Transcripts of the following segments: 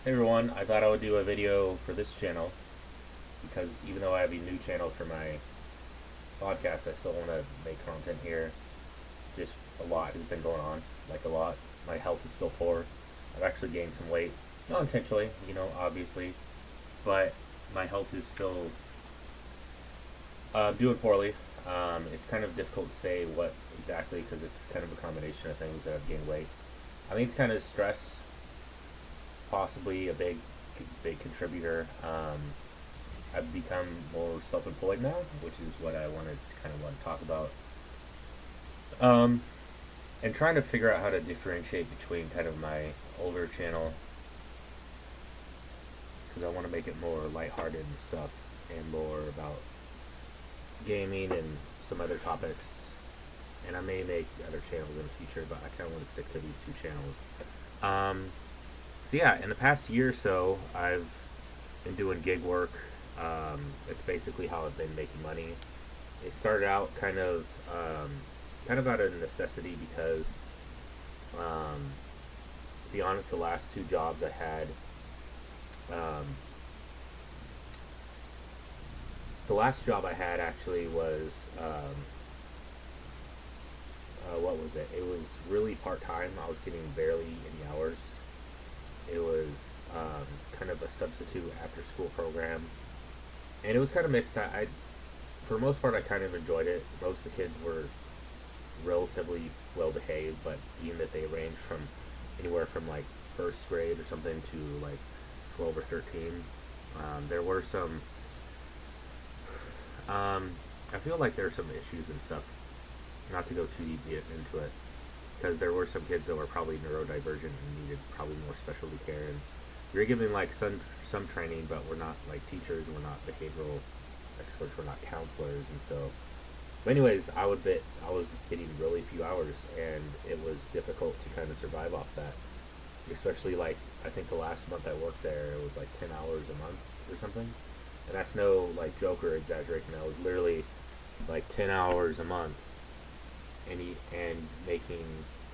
Hey everyone, I thought I would do a video for this channel because even though I have a new channel for my podcast, I still want to make content here. Just a lot has been going on, like a lot. My health is still poor. I've actually gained some weight, not intentionally, obviously, but my health is still doing poorly. It's kind of difficult to say what exactly because it's kind of a combination of things that I've gained weight. I think it's kind of stress, possibly a big contributor. I've become more self-employed now, which is what I wanted to kind of want to talk about. Um, and trying to figure out how to differentiate between kind of my older channel, because I want to make it more lighthearted and stuff, and more about gaming and some other topics. And I may make other channels in the future, but I kind of want to stick to these two channels. Um, so yeah, in the past year or so, I've been doing gig work. It's basically how I've been making money. It started out kind of out of necessity because, to be honest, the last two jobs I had, um, the last job I had actually was, what was it? It was really part time. I was getting barely any hours. It was kind of a substitute after school program, and it was kind of mixed. For the most part, I kind of enjoyed it. Most of the kids were relatively well behaved, but even if they ranged from anywhere from like first grade or something to like 12 or 13, there were some. I feel like there are some issues and stuff. Not to go too deep into it, because there were some kids that were probably neurodivergent and needed probably more specialty care. And we were giving like some training, but we're not like teachers. We're not behavioral experts. We're not counselors, and so. But anyways, I was getting really few hours, and it was difficult to kind of survive off that. Especially like I think the last month I worked there, it was like 10 hours a month or something, and that's no like joke or exaggeration. That was literally like 10 hours a month, and making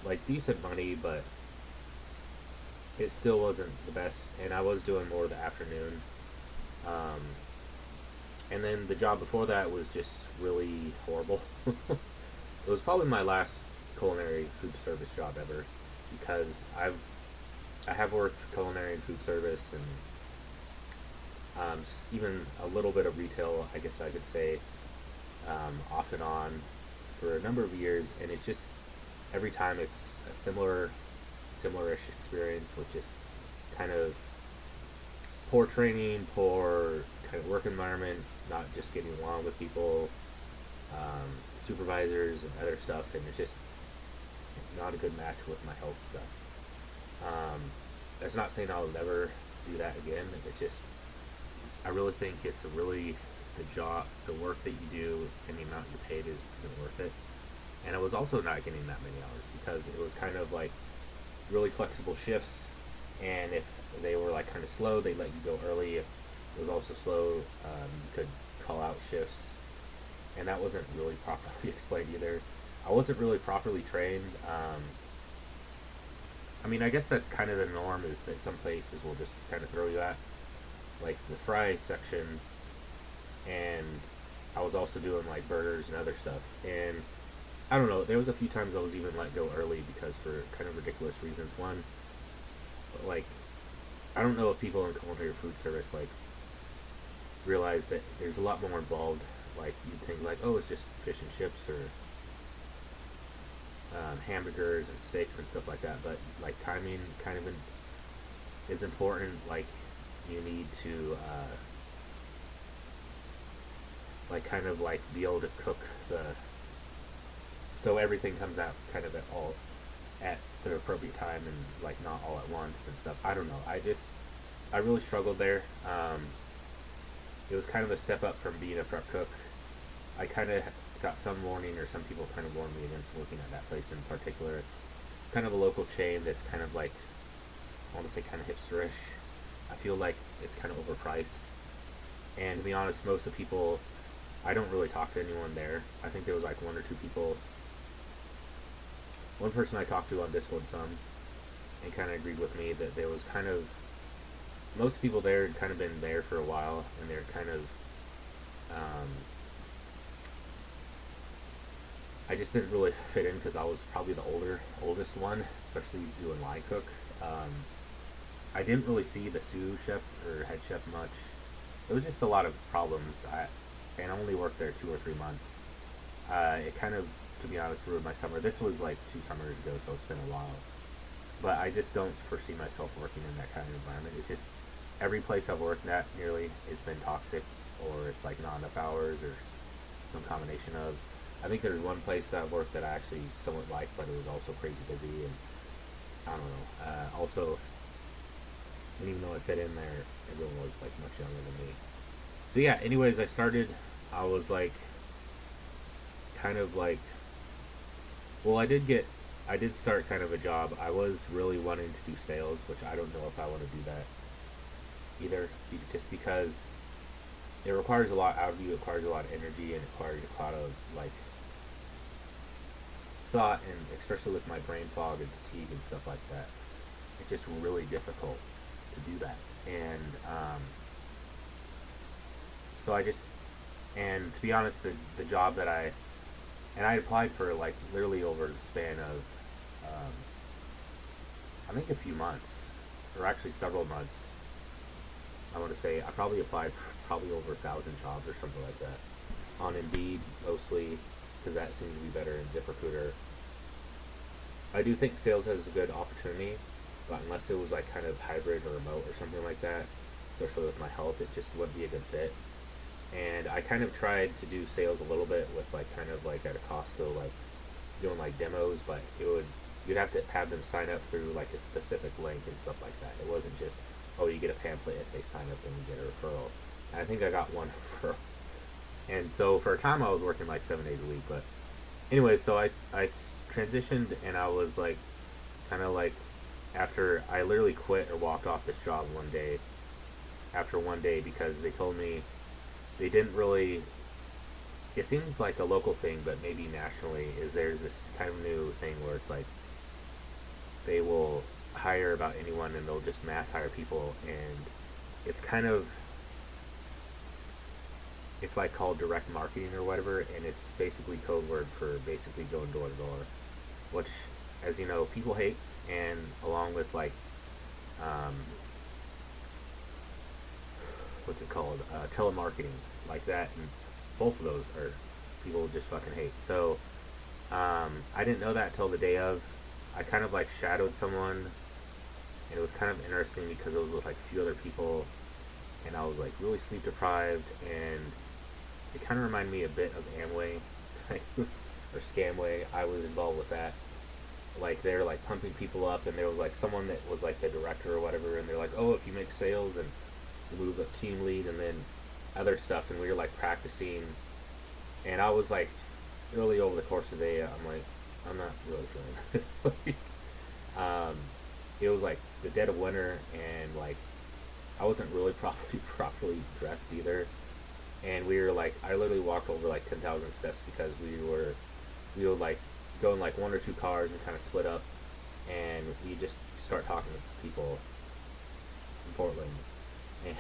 like decent money, but it still wasn't the best. And I was doing more of the afternoon. Um, and then the job before that was just really horrible. It was probably my last culinary food service job ever, because I have worked culinary and food service and even a little bit of retail, I guess I could say, off and on for a number of years, and it's just every time it's a similar-ish experience with just kind of poor training, poor kind of work environment, not just getting along with people, um, supervisors and other stuff, and it's just not a good match with my health stuff. Um, that's not saying I'll never do that again. It's just I really think it's a really the job, the work that you do, and the amount you paid isn't worth it. And I was also not getting that many hours because it was kind of like really flexible shifts, and if they were like kind of slow, they let you go early. If it was also slow, you could call out shifts, and that wasn't really properly explained either. I wasn't really properly trained. I mean, I guess that's kind of the norm, is that some places will just kind of throw you at, like the fry section, and I was also doing like burgers and other stuff. And I don't know, there was a few times I was even let go early because for kind of ridiculous reasons. One, like, I don't know if people in culinary food service like realize that there's a lot more involved. Like you'd think like, oh, it's just fish and chips or hamburgers and steaks and stuff like that. But like timing kind of is important. Like you need to like kind of like be able to cook the so everything comes out kind of at the appropriate time and like not all at once and stuff. I don't know. I really struggled there. It was kind of a step up from being a prep cook. I kind of got some warning, or some people kind of warned me against working at that place in particular. It's kind of a local chain that's kind of like, I want to say kind of hipsterish. I feel like it's kind of overpriced. And to be honest, most of the people, I don't really talk to anyone there. I think there was like one or two people. One person I talked to on Discord some, and kind of agreed with me that there was kind of most people there had kind of been there for a while, and they're kind of, um, I just didn't really fit in because I was probably the oldest one, especially doing line cook. Um, I didn't really see the sous chef or head chef much. It was just a lot of problems. And I only worked there 2 or 3 months. It kind of, to be honest, ruined my summer. This was like 2 summers ago, so it's been a while. But I just don't foresee myself working in that kind of environment. It's just every place I've worked at nearly has been toxic, or it's like not enough hours, or some combination of. I think there's one place that I worked that I actually somewhat liked, but it was also crazy busy, and I don't know. Also, and even though I fit in there, everyone was like much younger than me. So yeah. Anyways, I started. I was like, kind of like, well, I did start kind of a job. I was really wanting to do sales, which I don't know if I want to do that either, just because it requires a lot out of you. It requires a lot of energy, and it requires a lot of like thought, and especially with my brain fog and fatigue and stuff like that, it's just really difficult to do that. And so I just, and to be honest, the job that I applied for like literally over the span of I think a few months, or actually several months. I want to say I probably applied for probably over 1,000 jobs or something like that on Indeed mostly, because that seems to be better in ZipRecruiter. I do think sales has a good opportunity, but unless it was like kind of hybrid or remote or something like that, especially with my health, it just wouldn't be a good fit. And I kind of tried to do sales a little bit with like kind of like at a Costco, like doing like demos, but you'd have to have them sign up through like a specific link and stuff like that. It wasn't just, oh, you get a pamphlet if they sign up and you get a referral. And I think I got one referral. And so for a time I was working like 7 days a week. But anyway, so I transitioned, and I was like, kind of like, after I literally quit or walked off this job one day, after one day, because they told me they didn't really, it seems like a local thing, but maybe nationally, is there's this kind of new thing where it's like they will hire about anyone, and they'll just mass hire people, and it's kind of, it's like called direct marketing or whatever, and it's basically code word for basically going door to door, which, as you know, people hate. And along with like um, what's it called, telemarketing, like that, and both of those are, people just fucking hate. So I didn't know that till the day of. I kind of like shadowed someone, and it was kind of interesting because it was with like a few other people, and I was like really sleep deprived, and it kind of reminded me a bit of Amway or Scamway. I was involved with that. Like they're like pumping people up, and there was like someone that was like the director or whatever, and they're like, oh, if you make sales and you move up team lead, and then other stuff, and we were like practicing, and I was like, really over the course of the day, I'm like, I'm not really feeling this. It was like the dead of winter, and like I wasn't really properly dressed either, and we were like, I literally walked over like 10,000 steps because we would like go in like one or two cars and kind of split up, and we just start talking to people in Portland, and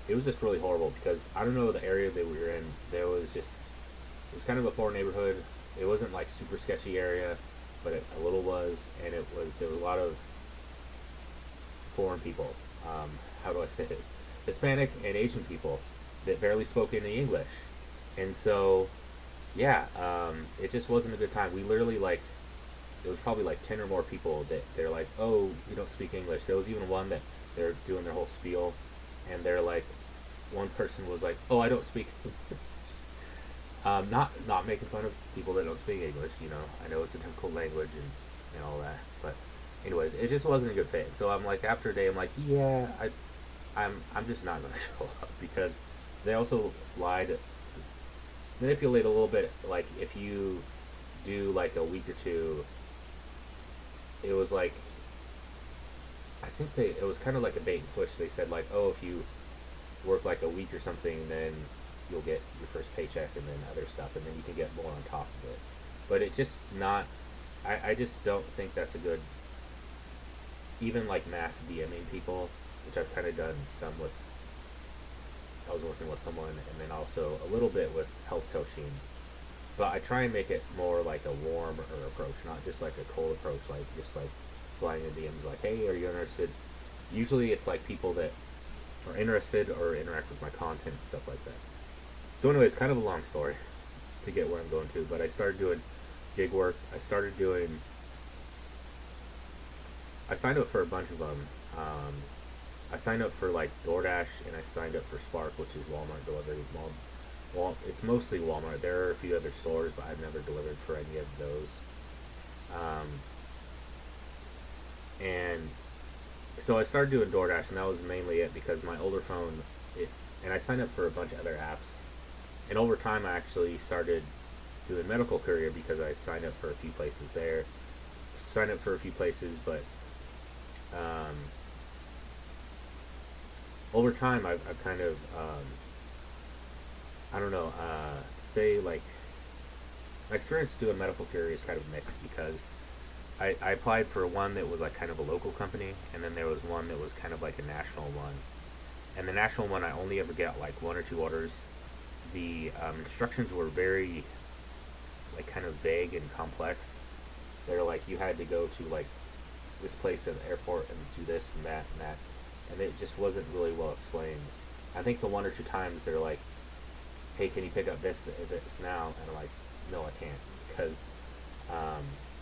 it was just really horrible because I don't know the area that we were in. There was just, it was kind of a poor neighborhood. It wasn't like super sketchy area, but it a little was, and there was a lot of foreign people. How do I say this? Hispanic and Asian people that barely spoke any English, and so yeah, it just wasn't a good time. We literally like, it was probably like 10 or more people that they're like, oh, you don't speak English. There was even one that they're doing their whole spiel, and they're like, one person was like, oh, I don't speak English. Not making fun of people that don't speak English, you know. I know it's a difficult language and all that, but anyways, it just wasn't a good fit. So I'm like, after a day, I'm like, yeah, I'm just not gonna show up, because they also lied, manipulate a little bit. Like if you do like a week or two, it was like, I think it was kind of like a bait and switch. They said like, oh, if you work like a week or something, then you'll get your first paycheck, and then other stuff, and then you can get more on top of it. But it just not, I just don't think that's a good even like mass DMing people, which I've kind of done some with. I was working with someone, and then also a little bit with health coaching. But I try and make it more like a warmer approach, not just like a cold approach, like just like sliding in DMs, like, hey, are you interested? Usually it's like people that are interested or interact with my content and stuff like that. So anyways, kind of a long story to get where I'm going to, but I started doing gig work. I signed up for a bunch of them. I signed up for like DoorDash, and I signed up for Spark, which is Walmart delivery. Well, it's mostly Walmart. There are a few other stores, but I've never delivered for any of those. And so I started doing DoorDash, and that was mainly it because my older phone, and I signed up for a bunch of other apps. And over time, I actually started doing medical courier because I signed up for a few places there. Signed up for a few places, but over time, I've kind of, I don't know, say like, my experience doing medical courier is kind of mixed because I applied for one that was like kind of a local company, and then there was one that was kind of like a national one. And the national one, I only ever get like 1 or 2 orders. The instructions were very like kind of vague and complex. They're like you had to go to like this place in the airport and do this and that and that, and it just wasn't really well explained. I think the 1 or 2 times they're like, hey, can you pick up this now? And I'm like, no, I can't, because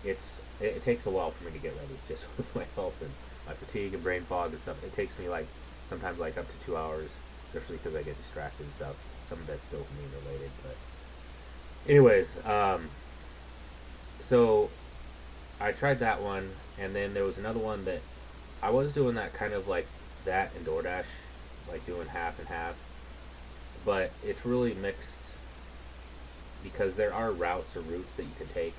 it takes a while for me to get ready, just with my health and my fatigue and brain fog and stuff. It takes me like sometimes like up to 2 hours, especially because I get distracted and stuff. Some of that's dopamine related, but anyways, so I tried that one, and then there was another one that I was doing that kind of like that and DoorDash, like doing half and half, but it's really mixed because there are routes or routes that you can take,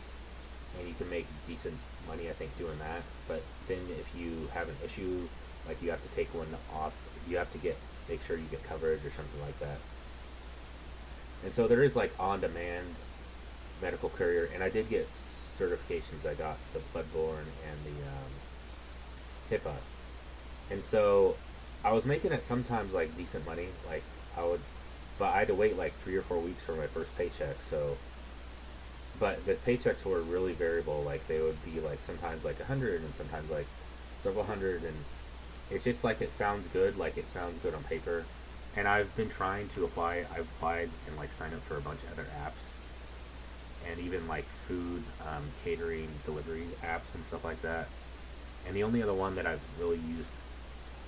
and you can make decent money, I think, doing that. But then if you have an issue, like you have to take one off, you have to make sure you get coverage or something like that. And so there is like on-demand medical courier, and I did get certifications. I got the bloodborne and the HIPAA, and so I was making it sometimes like decent money. Like but I had to wait like 3 or 4 weeks for my first paycheck. So, but the paychecks were really variable. Like they would be like sometimes like 100 and sometimes like several hundred, and it's just like it sounds good. Like it sounds good on paper. And I've been trying to apply. I've applied and like signed up for a bunch of other apps, and even like food, catering, delivery apps and stuff like that. And the only other one that I've really used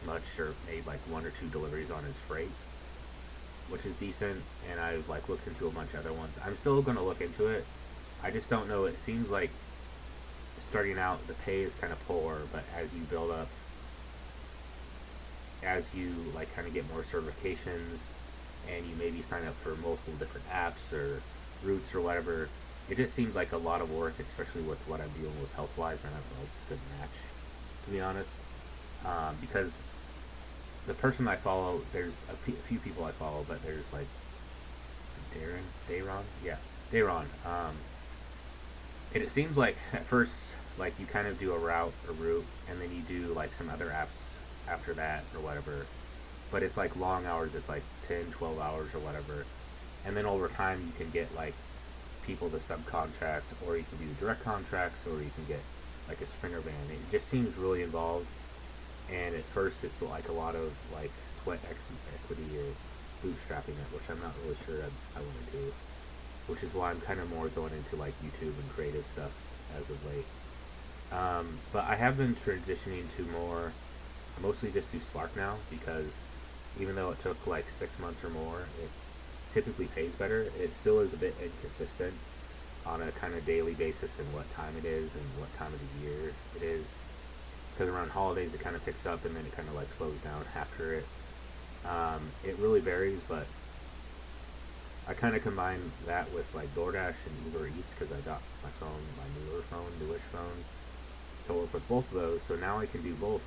much or made like 1 or 2 deliveries on is Freight, which is decent. And I've like looked into a bunch of other ones. I'm still going to look into it. I just don't know. It seems like starting out the pay is kind of poor, but as you build up, as you like kind of get more certifications, and you maybe sign up for multiple different apps or routes or whatever, it just seems like a lot of work, especially with what I'm dealing with health-wise, and I don't know if it's a good match, to be honest. Because the person I follow, there's a few people I follow, but there's like Dayron. And it seems like at first, like you kind of do a route, and then you do like some other apps after that or whatever. But it's like long hours. It's like 10, 12 hours or whatever. And then over time, you can get like people to subcontract, or you can do direct contracts, or you can get like a Springer van. It just seems really involved. And at first, it's like a lot of like sweat equity or bootstrapping it, which I'm not really sure I want to do. Which is why I'm kind of more going into like YouTube and creative stuff as of late. But I have been transitioning to more, I mostly just do Spark now, because even though it took like 6 months or more, it typically pays better. It still is a bit inconsistent on a kind of daily basis in what time it is and what time of the year it is. Because around holidays it kind of picks up, and then it kind of like slows down after it. It really varies, but I kind of combine that with like DoorDash and Uber Eats, because I got my newish phone, to work with both of those. So now I can do both.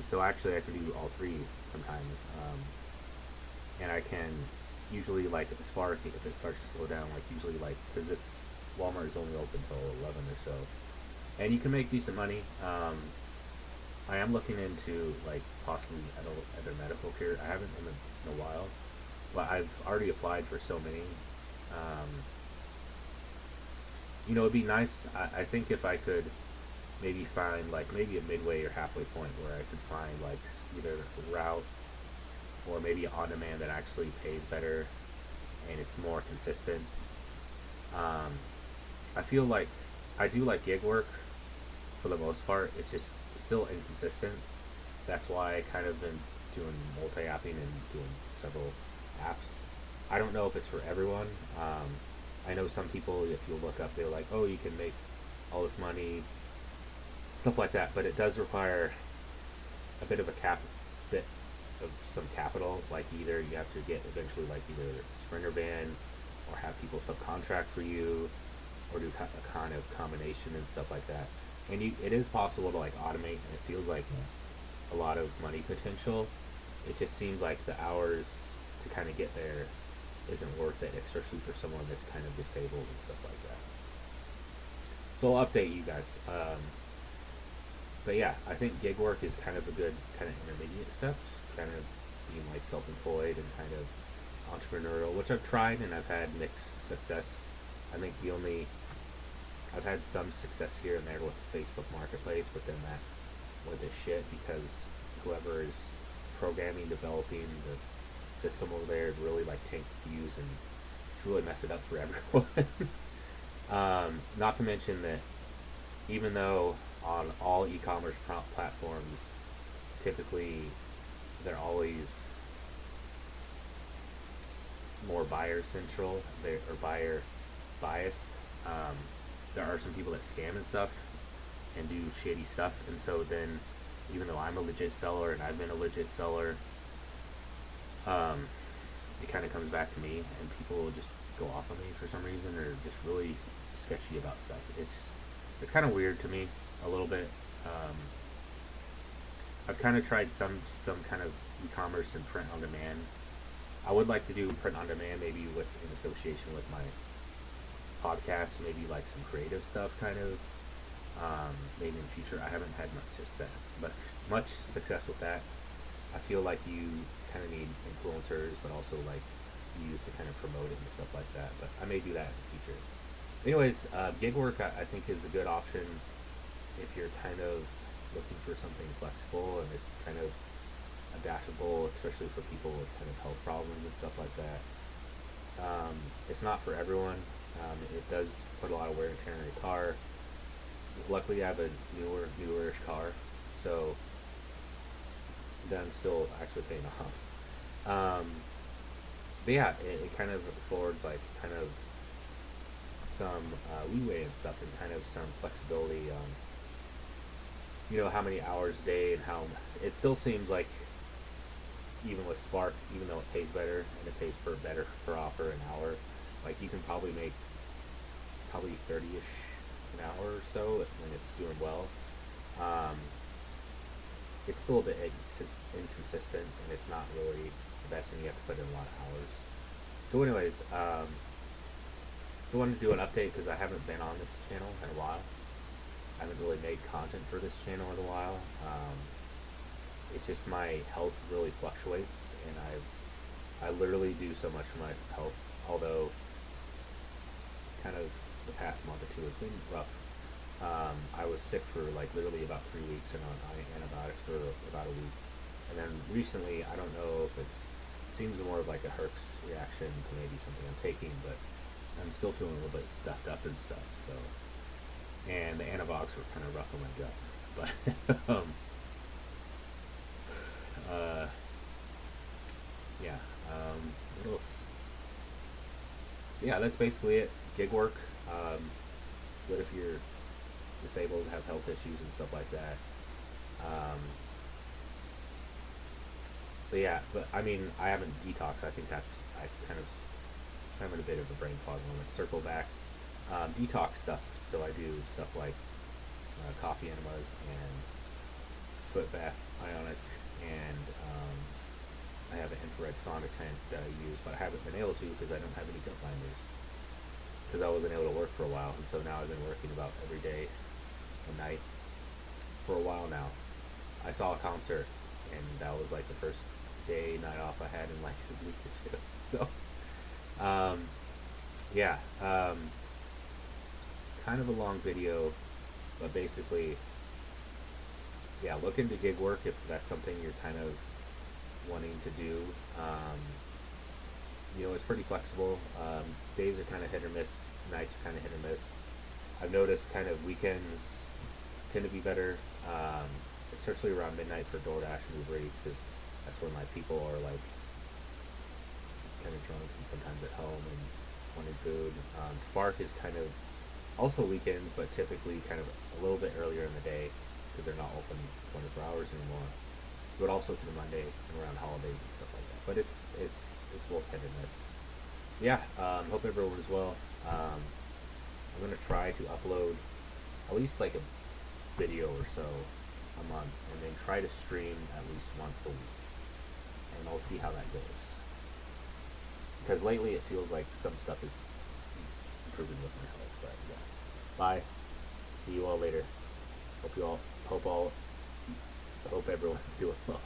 So actually I can do all 3 sometimes. And I can usually, like at the Spark, if it starts to slow down, like usually like, because Walmart is only open till 11 or so. And you can make decent money. I am looking into like possibly other medical care. I haven't in a while, but I've already applied for so many. Um, it'd be nice. I think if I could maybe find like maybe a midway or halfway point where I could find like either a route or maybe on demand that actually pays better and it's more consistent. Um, I feel like I do like gig work for the most part. It's just still inconsistent. That's why I kind of been doing multi-apping and doing several apps. I don't know if it's for everyone. I know some people, if you look up, they're like, oh, you can make all this money, stuff like that. But it does require a bit of bit of some capital. Like either you have to get eventually like either a Sprinter van or have people subcontract for you or do a kind of combination and stuff like that. And it is possible to like automate, and it feels like a lot of money potential. It just seems like the hours to kind of get there isn't worth it, especially for someone that's kind of disabled and stuff like that. So I'll update you guys. But yeah, I think gig work is kind of a good kind of intermediate step, kind of being like self-employed and kind of entrepreneurial, which I've tried and I've had mixed success. I think I've had some success here and there with Facebook Marketplace, but then that went to shit because whoever is programming, developing the system over there really like tanked views and really messed it up for everyone. Not to mention that even though on all e-commerce platforms, typically they're always more buyer central, or buyer biased. There are some people that scam and stuff and do shady stuff, and so then even though I'm a legit seller and I've been a legit seller, it kind of comes back to me, and people will just go off on me for some reason, or just really sketchy about stuff. It's kind of weird to me a little bit. I've kind of tried some kind of e-commerce and print on demand. I would like to do print on demand, maybe in association with my podcast, maybe like some creative stuff, kind of. Maybe in the future. I haven't had much success with that. I feel like you kind of need influencers, but also like use to kind of promote it and stuff like that. But I may do that in the future. Anyways, gig work I think is a good option if you're kind of looking for something flexible and it's kind of adaptable, especially for people with kind of health problems and stuff like that. It's not for everyone. It does put a lot of wear and tear on your car. Luckily, I have a newerish car, so that I'm still actually paying off. But yeah, it kind of affords like kind of some leeway and stuff, and kind of some flexibility on how many hours a day, and how it still seems like even with Spark, even though it pays better and it pays better per offer an hour, like you can probably make 30-ish an hour or so when it's doing well. It's still a bit inconsistent, and it's not really the best, and you have to put in a lot of hours. So anyways, I wanted to do an update because I haven't been on this channel in a while. I haven't really made content for this channel in a while. It's just my health really fluctuates, and I literally do so much for my health, although kind of the past month or two has been rough. I was sick for like literally about 3 weeks and on antibiotics for about a week. And then recently, I don't know if it seems more of like a Herx reaction to maybe something I'm taking, but I'm still feeling a little bit stuffed up and stuff. So, and the antibiotics were kind of rough on my gut, but yeah. What else? So yeah, that's basically it. Gig work. Good if you're disabled, have health issues and stuff like that. But yeah, I mean, I haven't detoxed. I think I kind of having a bit of a brain fog moment. Circle back. Detox stuff. So I do stuff like coffee enemas and foot bath ionic, and I have an infrared sauna tent that I use, but I haven't been able to because I don't have any gut binders. Because I wasn't able to work for a while, and so now I've been working about every day and night for a while now. I saw a concert, and that was like the first night off I had in like a week or two. So, yeah, kind of a long video, but basically, yeah, look into gig work if that's something you're kind of wanting to do. It's pretty flexible. Days are kind of hit or miss, nights are kind of hit or miss. I've noticed kind of weekends tend to be better, especially around midnight for DoorDash and Uber Eats, because that's when like people are like kind of drunk and sometimes at home and wanting food. Spark is kind of also weekends, but typically kind of a little bit earlier in the day because they're not open 24 hours anymore. But also through Monday and around holidays and stuff like that. But it's both hit and miss. Yeah, hope everyone is well. I'm gonna try to upload at least like a video or so a month, and then try to stream at least once a week, and I'll see how that goes. Because lately it feels like some stuff is improving with my health. But yeah, bye. See you all later. Hope everyone's doing well.